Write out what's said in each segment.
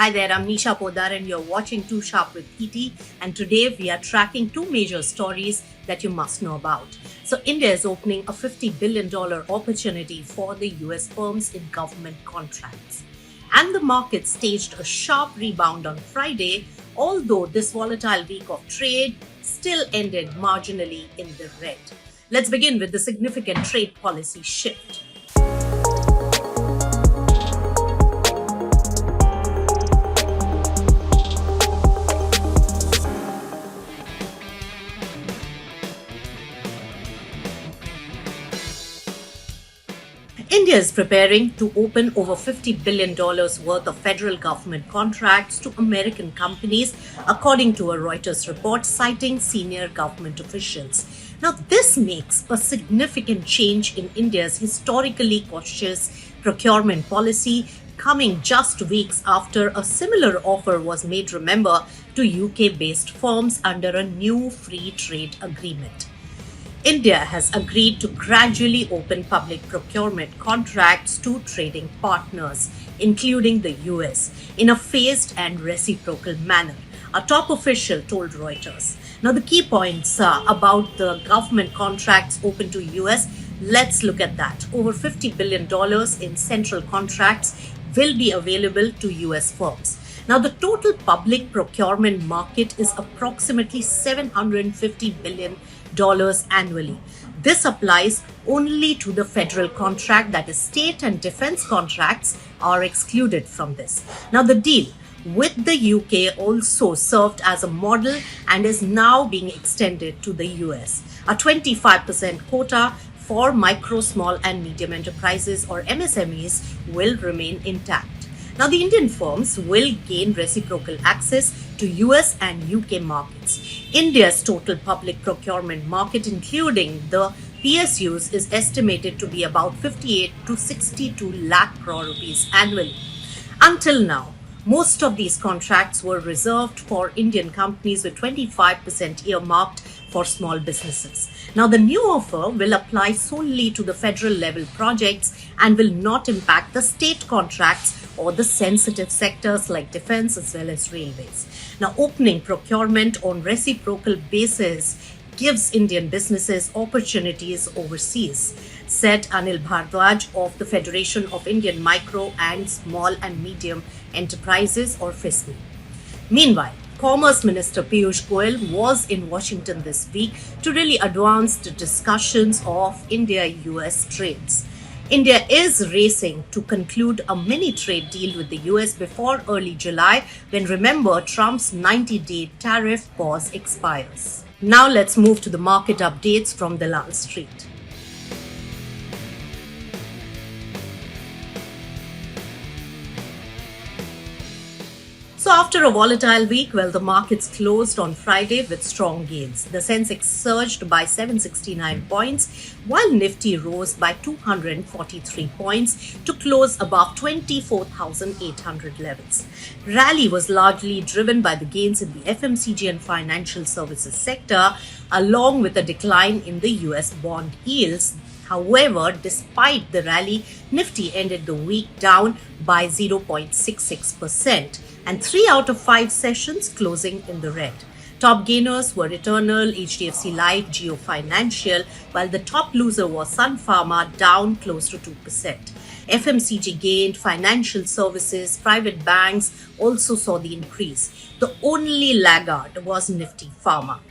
Hi there, I'm Nisha Poddar and you're watching Too Sharp with PT, and today we are tracking two major stories that you must know about. So India is opening a $50 billion opportunity for the US firms in government contracts. And the market staged a sharp rebound on Friday, although this volatile week of trade still ended marginally in the red. Let's begin with the significant trade policy shift. India is preparing to open over $50 billion worth of federal government contracts to American companies, according to a Reuters report citing senior government officials. Now, this makes a significant change in India's historically cautious procurement policy, coming just weeks after a similar offer was made, remember, to UK-based firms under a new free trade agreement. India has agreed to gradually open public procurement contracts to trading partners, including the US, in a phased and reciprocal manner, a top official told Reuters. Now, the key points about the government contracts open to US, let's look at that. Over $50 billion in central contracts will be available to US firms. Now, the total public procurement market is approximately $750 billion annually. This applies only to the federal contract, that is, state and defense contracts are excluded from this. Now, the deal with the UK also served as a model and is now being extended to the US. A 25% quota for micro, small and medium enterprises or MSMEs will remain intact. Now, the Indian firms will gain reciprocal access to US and UK markets. India's total public procurement market, including the PSUs, is estimated to be about 58 to 62 lakh crore rupees annually. Until now, most of these contracts were reserved for Indian companies, with 25% earmarked for small businesses. Now, the new offer will apply solely to the federal level projects and will not impact the state contracts or the sensitive sectors like defense as well as railways. Now, opening procurement on reciprocal basis gives Indian businesses opportunities overseas, said Anil Bhardwaj of the Federation of Indian Micro and Small and Medium Enterprises, or FISME. Meanwhile, Commerce Minister Piyush Goyal was in Washington this week to really advance the discussions of India-US trades. India is racing to conclude a mini trade deal with the US before early July, when, remember, Trump's 90-day tariff pause expires. Now let's move to the market updates from Dalal Street. So after a volatile week, the markets closed on Friday with strong gains. The Sensex surged by 769 points, while Nifty rose by 243 points to close above 24,800 levels. Rally was largely driven by the gains in the FMCG and financial services sector, along with a decline in the US bond yields. However, despite the rally, Nifty ended the week down by 0.66%. and 3 out of 5 sessions closing in the red. Top gainers were Eternal, HDFC Life, Jio Financial, while the top loser was Sun Pharma, down close to 2%. FMCG gained, financial services, private banks also saw the increase. The only laggard was Nifty Pharma.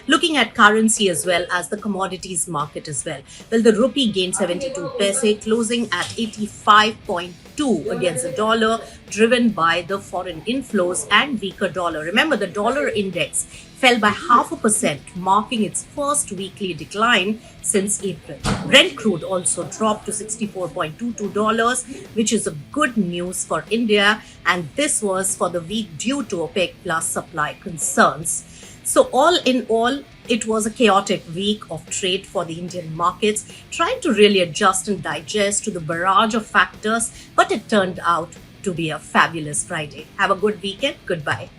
Looking at currency as well as the commodities market as well. The Rupee gained 72 paise, closing at 85.2 against the dollar, driven by the foreign inflows and weaker dollar. Remember, the dollar index fell by 0.5%, marking its first weekly decline since April. Brent crude also dropped to $64.22, which is a good news for India, and this was for the week due to OPEC plus supply concerns. So all in all, it was a chaotic week of trade for the Indian markets, trying to really adjust and digest to the barrage of factors, but it turned out to be a fabulous Friday. Have a good weekend. Goodbye.